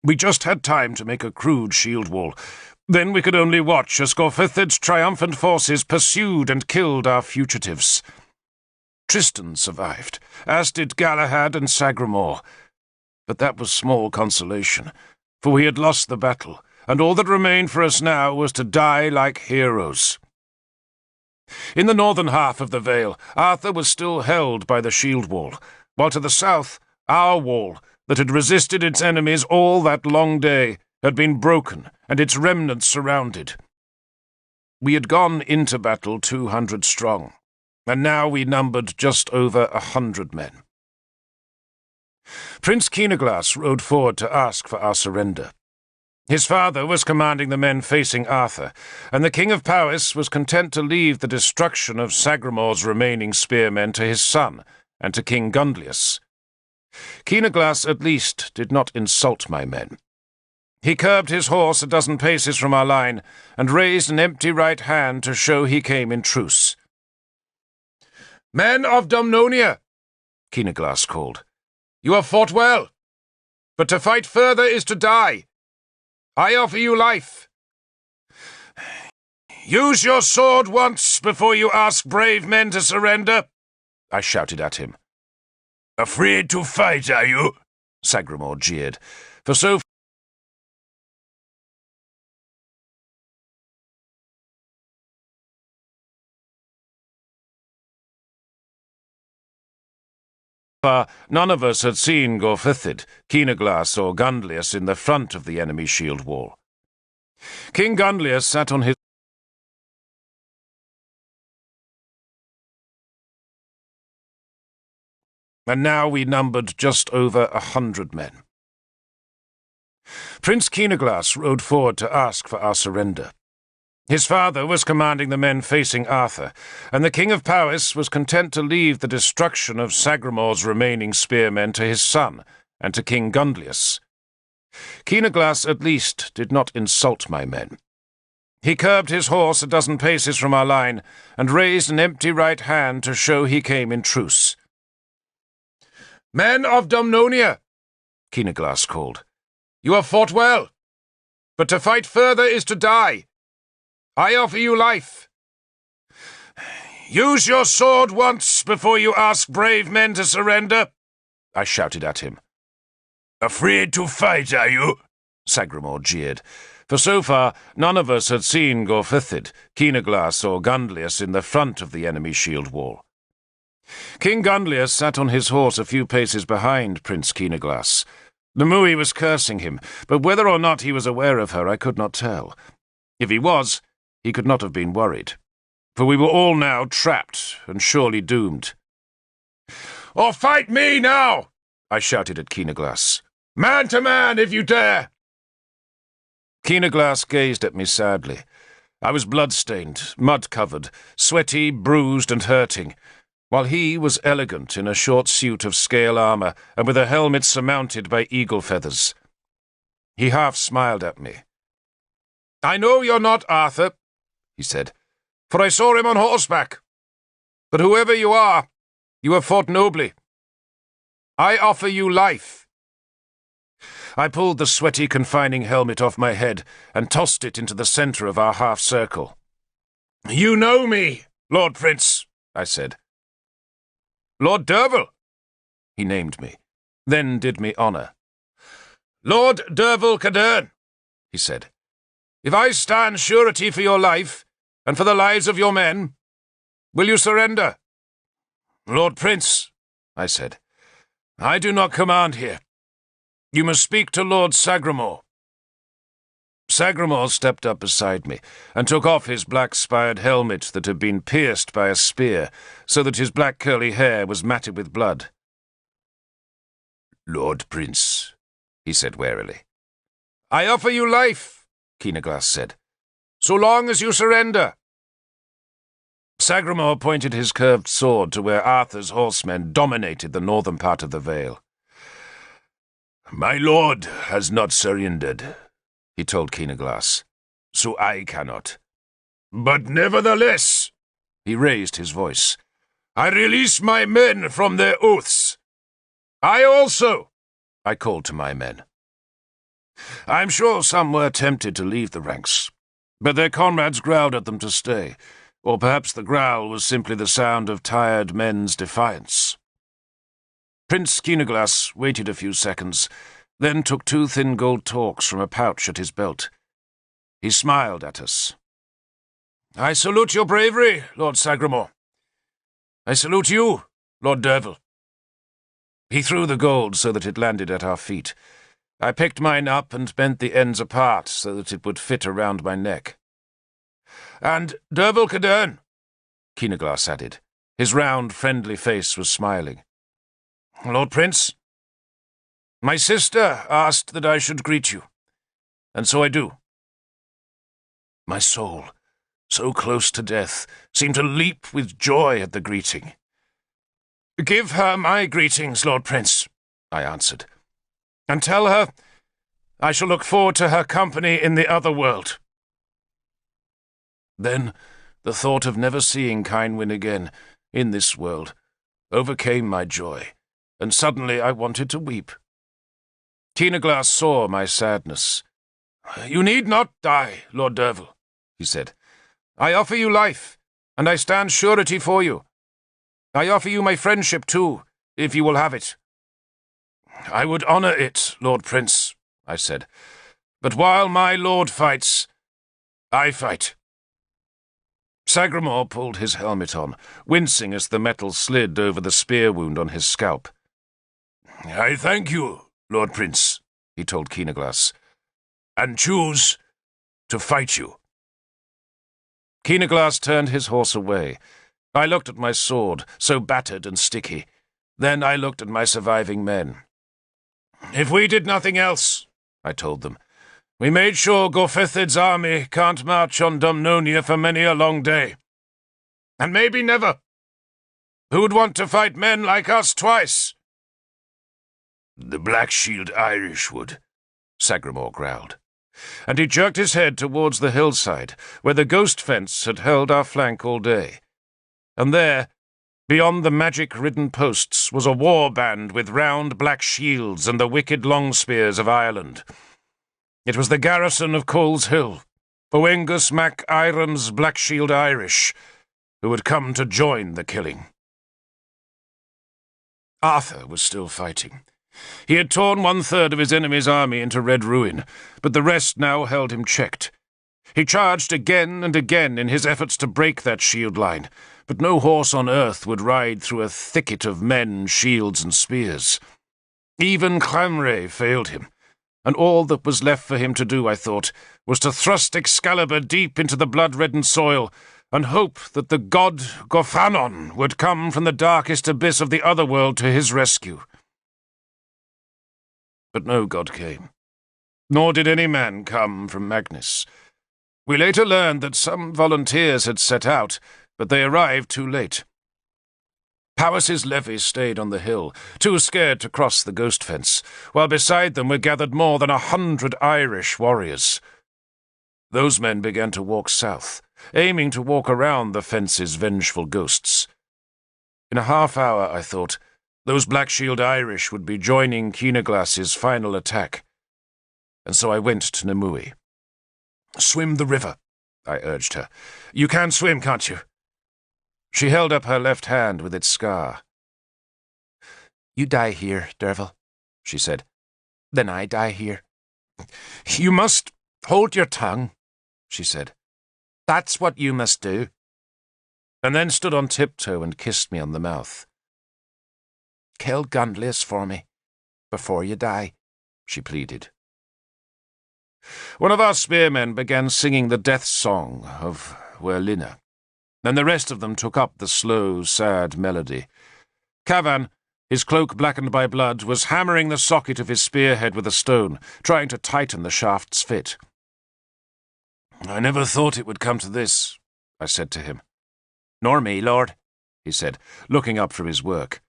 We just had time to make a crude shield wall. Then we could only watch as Gorfythid's triumphant forces pursued and killed our fugitives. Tristan survived, as did Galahad and Sagramor. But that was small consolation, for we had lost the battle, and all that remained for us now was to die like heroes. In the northern half of the Vale, Arthur was still held by the shield wall, while to the south, our wall, that had resisted its enemies all that long day, had been broken and its remnants surrounded. We had gone into battle 200 strong, and now we numbered just over 100 men. Prince Keenaglas rode forward to ask for our surrender. His father was commanding the men facing Arthur, and the King of Powys was content to leave the destruction of Sagramor's remaining spearmen to his son and to King Gundlius. Keenaglas at least did not insult my men. He curbed his horse a dozen paces from our line and raised an empty right hand to show he came in truce. "Men of Dumnonia," Keenaglas called, "you have fought well, but to fight further is to die. I offer you life. Use your sword once before you ask brave men to surrender," I shouted at him. "Afraid to fight, are you?" Sagramor jeered, for so far none of us had seen Gorfythid, Keenaglas, or Gundlius in the front of the enemy shield wall. King Gundlius sat on his and now we numbered just over 100 men. Prince Keenaglas rode forward to ask for our surrender. His father was commanding the men facing Arthur, and the King of Powys was content to leave the destruction of Sagramor's remaining spearmen to his son and to King Gundlius. Keenaglas at least did not insult my men. He curbed his horse a dozen paces from our line and raised an empty right hand to show he came in truce. "Men of Dumnonia," Keenaglas called, "you have fought well, but to fight further is to die. I offer you life. Use your sword once before you ask brave men to surrender," I shouted at him. "Afraid to fight, are you?" Sagramor jeered, for so far none of us had seen Gorfythid, Keenaglas, or Gundlius in the front of the enemy shield wall. King Gundlius sat on his horse a few paces behind Prince Keenaglas. Nimue was cursing him, but whether or not he was aware of her I could not tell. If he was, he could not have been worried, for we were all now trapped and surely doomed. "Or fight me now!" I shouted at Keenaglas. "Man to man, if you dare!" Keenaglas gazed at me sadly. I was blood-stained, mud-covered, sweaty, bruised, and hurting, while he was elegant in a short suit of scale armour and with a helmet surmounted by eagle feathers. He half smiled at me. "I know you're not Arthur," he said, "for I saw him on horseback. But whoever you are, you have fought nobly. I offer you life." I pulled the sweaty, confining helmet off my head and tossed it into the centre of our half-circle. "You know me, Lord Prince," I said. "Lord Derval," he named me, then did me honour. "Lord Derval Cadern," he said, "if I stand surety for your life, and for the lives of your men, will you surrender?" "Lord Prince," I said, "I do not command here. You must speak to Lord Sagramor." Sagramor stepped up beside me, and took off his black-spired helmet that had been pierced by a spear, so that his black curly hair was matted with blood. "Lord Prince," he said warily. "I offer you life," Keenaglas said, "so long as you surrender." Sagramor pointed his curved sword to where Arthur's horsemen dominated the northern part of the Vale. "My lord has not surrendered," he told Keenaglas, "so I cannot. But nevertheless," he raised his voice, "I release my men from their oaths. I also," I called to my men. I'm sure some were tempted to leave the ranks, but their comrades growled at them to stay, or perhaps the growl was simply the sound of tired men's defiance. Prince Keenaglas waited a few seconds, then took 2 thin gold torques from a pouch at his belt. He smiled at us. "I salute your bravery, Lord Sagramore. I salute you, Lord Derval." He threw the gold so that it landed at our feet. I picked mine up and bent the ends apart so that it would fit around my neck. "And Derval Cadern," Keenaglas added. His round, friendly face was smiling. "Lord Prince, my sister asked that I should greet you, and so I do." My soul, so close to death, seemed to leap with joy at the greeting. "Give her my greetings, Lord Prince," I answered, "and tell her I shall look forward to her company in the other world." Then the thought of never seeing Kynwyn again, in this world, overcame my joy, and suddenly I wanted to weep. Keenaglas saw my sadness. "You need not die, Lord Derval," he said. "I offer you life, and I stand surety for you. I offer you my friendship, too, if you will have it." "I would honour it, Lord Prince," I said. "But while my lord fights, I fight." Sagramore pulled his helmet on, wincing as the metal slid over the spear wound on his scalp. "I thank you, Lord Prince," he told Keenaglas, "and choose to fight you." Keenaglas turned his horse away. I looked at my sword, so battered and sticky. Then I looked at my surviving men. "If we did nothing else," I told them, "we made sure Gorfethid's army can't march on Dumnonia for many a long day. And maybe never. Who'd want to fight men like us twice?" "The Black Shield Irish would," Sagramore growled, and he jerked his head towards the hillside, where the ghost fence had held our flank all day. And there, beyond the magic-ridden posts, was a war band with round black shields and the wicked long spears of Ireland. It was the garrison of Coles Hill, Oengus Mac Iron's Black Shield Irish, who had come to join the killing. Arthur was still fighting. He had torn 1/3 of his enemy's army into red ruin, but the rest now held him checked. He charged again and again in his efforts to break that shield line, but no horse on earth would ride through a thicket of men, shields, and spears. Even Clanray failed him, and all that was left for him to do, I thought, was to thrust Excalibur deep into the blood-reddened soil and hope that the god Gorfanon would come from the darkest abyss of the otherworld to his rescue. But no god came, nor did any man come from Magnus. We later learned that some volunteers had set out, but they arrived too late. Powys's levies stayed on the hill, too scared to cross the ghost fence, while beside them were gathered more than 100 Irish warriors. Those men began to walk south, aiming to walk around the fence's vengeful ghosts. In a half-hour, I thought, those Black Shield Irish would be joining Keenaglas's final attack. And so I went to Nimue. "Swim the river," I urged her. "You can swim, can't you?" She held up her left hand with its scar. "You die here, Derval," she said. "Then I die here." "You must hold your tongue," she said. "That's what you must do." And then stood on tiptoe and kissed me on the mouth. "Kill Gundlius for me, before you die," she pleaded. One of our spearmen began singing the death song of Werlinna, and the rest of them took up the slow, sad melody. Cavan, his cloak blackened by blood, was hammering the socket of his spearhead with a stone, trying to tighten the shaft's fit. "I never thought it would come to this," I said to him. "Nor me, Lord," he said, looking up from his work.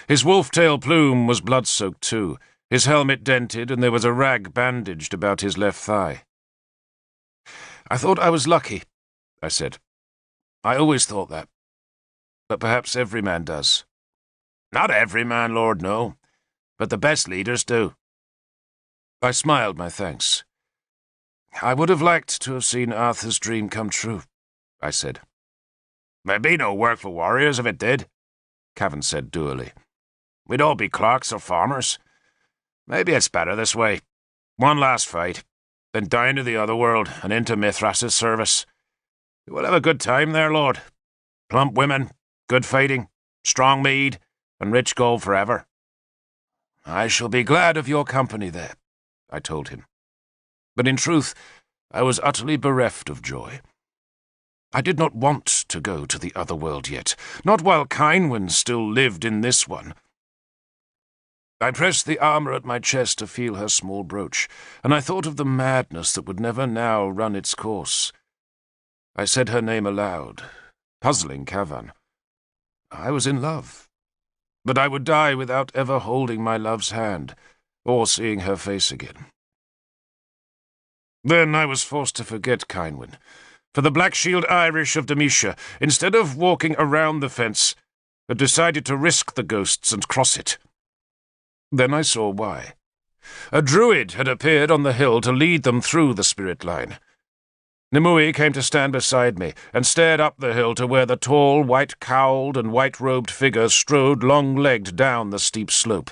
His wolf-tail plume was blood-soaked too, his helmet dented, and there was a rag bandaged about his left thigh. "I thought I was lucky," I said. "I always thought that. But perhaps every man does." "Not every man, Lord, no. But the best leaders do." I smiled my thanks. I would have liked to have seen Arthur's dream come true, I said. There'd be no work for warriors if it did, Cavan said dourly. We'd all be clerks or farmers. Maybe it's better this way. One last fight, then down to the other world and into Mithras's service. We'll have a good time there, Lord. Plump women, good fighting, strong mead, and rich gold forever. I shall be glad of your company there, I told him. But in truth, I was utterly bereft of joy. I did not want to go to the other world yet, not while Kynwyn still lived in this one. I pressed the armour at my chest to feel her small brooch, and I thought of the madness that would never now run its course. I said her name aloud, puzzling Cavan. I was in love, but I would die without ever holding my love's hand, or seeing her face again. Then I was forced to forget Kynwyn, for the Black-Shield Irish of Demetia, instead of walking around the fence, had decided to risk the ghosts and cross it. Then I saw why. A druid had appeared on the hill to lead them through the spirit line. Nimue came to stand beside me and stared up the hill to where the tall, white-cowled and white-robed figure strode long-legged down the steep slope.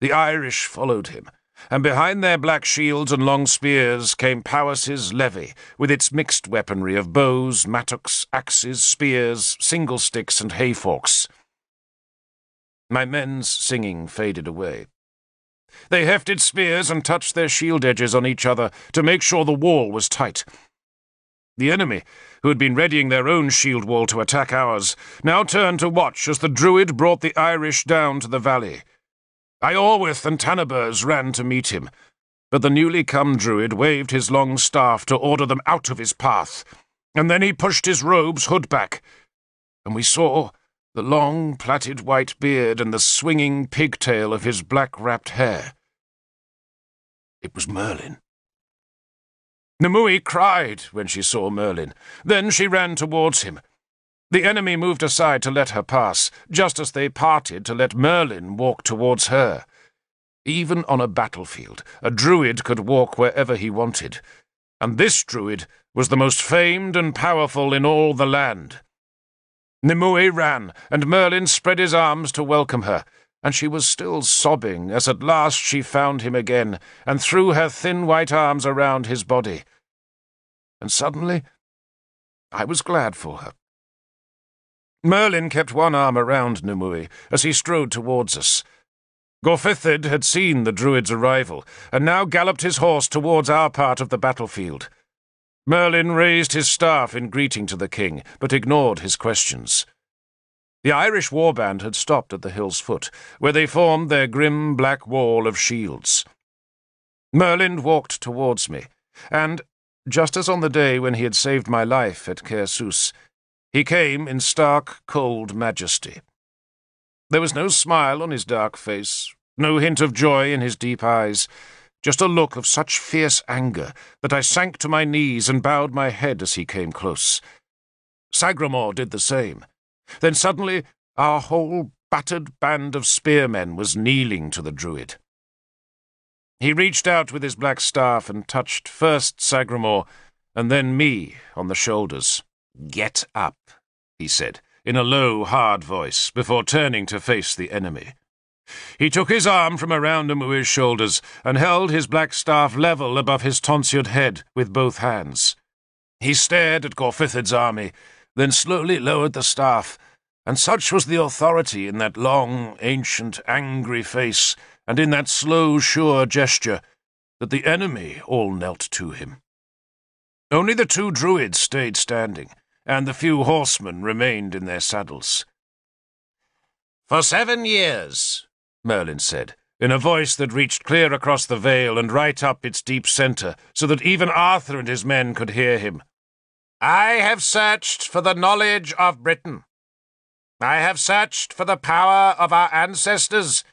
The Irish followed him, and behind their black shields and long spears came Powys's levy, with its mixed weaponry of bows, mattocks, axes, spears, single-sticks, and hay-forks. My men's singing faded away. They hefted spears and touched their shield edges on each other to make sure the wall was tight. The enemy, who had been readying their own shield wall to attack ours, now turned to watch as the druid brought the Irish down to the valley. Iorwith and Tanabers ran to meet him, but the newly come druid waved his long staff to order them out of his path, and then he pushed his robe's hood back, and we saw the long, plaited white beard and the swinging pigtail of his black-wrapped hair. It was Merlin. Nimue cried when she saw Merlin. Then she ran towards him. The enemy moved aside to let her pass, just as they parted to let Merlin walk towards her. Even on a battlefield, a druid could walk wherever he wanted, and this druid was the most famed and powerful in all the land. Nimue ran, and Merlin spread his arms to welcome her, and she was still sobbing as at last she found him again and threw her thin white arms around his body. And suddenly I was glad for her. Merlin kept one arm around Nimue as he strode towards us. Gorfithid had seen the druid's arrival, and now galloped his horse towards our part of the battlefield. Merlin raised his staff in greeting to the king, but ignored his questions. The Irish warband had stopped at the hill's foot, where they formed their grim black wall of shields. Merlin walked towards me, and, just as on the day when he had saved my life at Caersus, he came in stark, cold majesty. There was no smile on his dark face, no hint of joy in his deep eyes, just a look of such fierce anger that I sank to my knees and bowed my head as he came close. Sagramor did the same. Then suddenly our whole battered band of spearmen was kneeling to the druid. He reached out with his black staff and touched first Sagramor and then me on the shoulders. "Get up," he said, in a low, hard voice, before turning to face the enemy. He took his arm from around Nimue's shoulders and held his black staff level above his tonsured head with both hands. He stared at Gorfithid's army, then slowly lowered the staff, and such was the authority in that long, ancient, angry face, and in that slow, sure gesture, that the enemy all knelt to him. Only the two druids stayed standing, and the few horsemen remained in their saddles. "For 7 years," Merlin said, in a voice that reached clear across the vale and right up its deep centre, so that even Arthur and his men could hear him, "I have searched for the knowledge of Britain. I have searched for the power of our ancestors